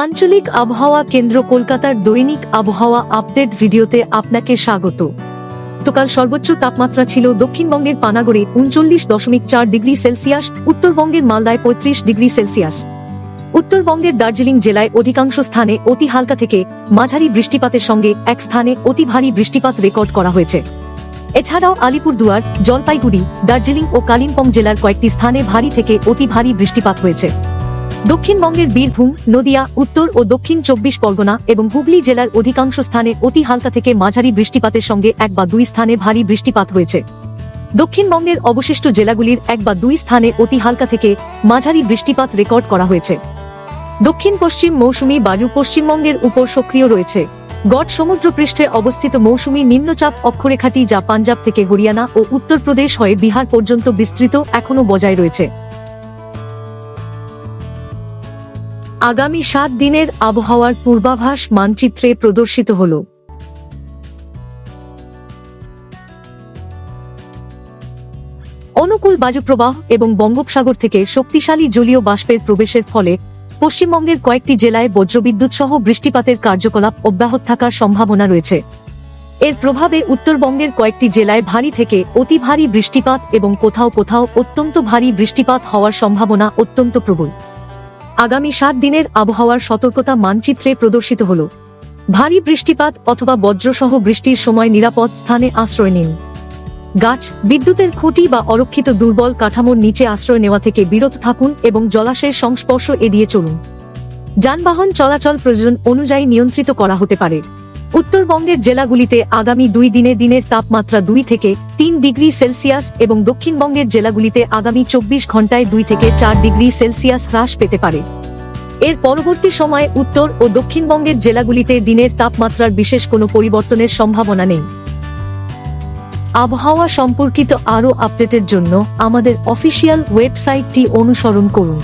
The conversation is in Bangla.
আঞ্চলিক আবহাওয়া কেন্দ্র কলকাতার দৈনিক আবহাওয়া আপডেট ভিডিওতে আপনাকে স্বাগত। গতকাল সর্বোচ্চ তাপমাত্রা ছিল দক্ষিণবঙ্গের পানাগড়ে ৩৯.৪ ডিগ্রি সেলসিয়াস, উত্তরবঙ্গের মালদায় ৩৫ ডিগ্রি সেলসিয়াস। উত্তরবঙ্গের দার্জিলিং জেলায় অধিকাংশ স্থানে অতি হালকা থেকে মাঝারি বৃষ্টিপাতের সঙ্গে এক স্থানে অতি ভারী বৃষ্টিপাত রেকর্ড করা হয়েছে। এছাড়াও আলিপুরদুয়ার, জলপাইগুড়ি, দার্জিলিং ও কালিম্পং জেলার কয়েকটি স্থানে ভারী থেকে অতি ভারী বৃষ্টিপাত হয়েছে। দক্ষিণবঙ্গের বীরভূম, নদিয়া, উত্তর ও দক্ষিণ ২৪ পরগনা এবং হুগলি জেলার অধিকাংশ স্থানে অতি হালকা থেকে মাঝারি বৃষ্টিপাতের সঙ্গে এক বা দুই স্থানে ভারী বৃষ্টিপাত হয়েছে। দক্ষিণবঙ্গের অবশিষ্ট জেলাগুলির এক বা দুই স্থানে অতি হালকা থেকে মাঝারি বৃষ্টিপাত রেকর্ড করা হয়েছে। দক্ষিণ পশ্চিম মৌসুমী বায়ু পশ্চিমবঙ্গের উপর সক্রিয় রয়েছে। গড় সমুদ্রপৃষ্ঠে অবস্থিত মৌসুমী নিম্নচাপ অক্ষরেখাটি যা পাঞ্জাব থেকে হরিয়ানা ও উত্তরপ্রদেশ হয়ে বিহার পর্যন্ত বিস্তৃত এখনও বজায় রয়েছে। আগামী ৭ দিনের আবহাওয়ার পূর্বাভাস মানচিত্রে প্রদর্শিত হল। অনুকূল বায়ুপ্রবাহ এবং বঙ্গোপসাগর থেকে শক্তিশালী জলীয় বাষ্পের প্রবেশের ফলে পশ্চিমবঙ্গের কয়েকটি জেলায় বজ্রবিদ্যুৎ সহ বৃষ্টিপাতের কার্যকলাপ অব্যাহত থাকার সম্ভাবনা রয়েছে। এর প্রভাবে উত্তরবঙ্গের কয়েকটি জেলায় ভারী থেকে অতি ভারী বৃষ্টিপাত এবং কোথাও কোথাও অত্যন্ত ভারী বৃষ্টিপাত হওয়ার সম্ভাবনা অত্যন্ত প্রবল। আগামী ৭ দিনের আবহাওয়ার সতর্কতা মানচিত্রে প্রদর্শিত হল। ভারী বৃষ্টিপাত অথবা বজ্রসহ বৃষ্টির সময় নিরাপদ স্থানে আশ্রয় নিন। গাছ, বিদ্যুতের খুঁটি বা অরক্ষিত দুর্বল কাঠামোর নিচে আশ্রয় নেওয়া থেকে বিরত থাকুন এবং জলাশয়ের সংস্পর্শ এড়িয়ে চলুন। যানবাহন চলাচল প্রয়োজন অনুযায়ী নিয়ন্ত্রিত করা হতে পারে। উত্তরবঙ্গের জেলাগুলিতে আগামী 2 দিনে দিনের তাপমাত্রা 2 থেকে 3 ডিগ্রি সেলসিয়াস এবং দক্ষিণবঙ্গের জেলাগুলিতে আগামী 24 ঘন্টায় 2 থেকে 4 ডিগ্রি সেলসিয়াস হ্রাস পেতে পারে। এর পরবর্তী সময়ে উত্তর ও দক্ষিণবঙ্গের জেলাগুলিতে দিনের তাপমাত্রার বিশেষ কোনো পরিবর্তনের সম্ভাবনা নেই। আবহাওয়া সম্পর্কিত আরও আপডেটের জন্য আমাদের অফিসিয়াল ওয়েবসাইটটি অনুসরণ করুন।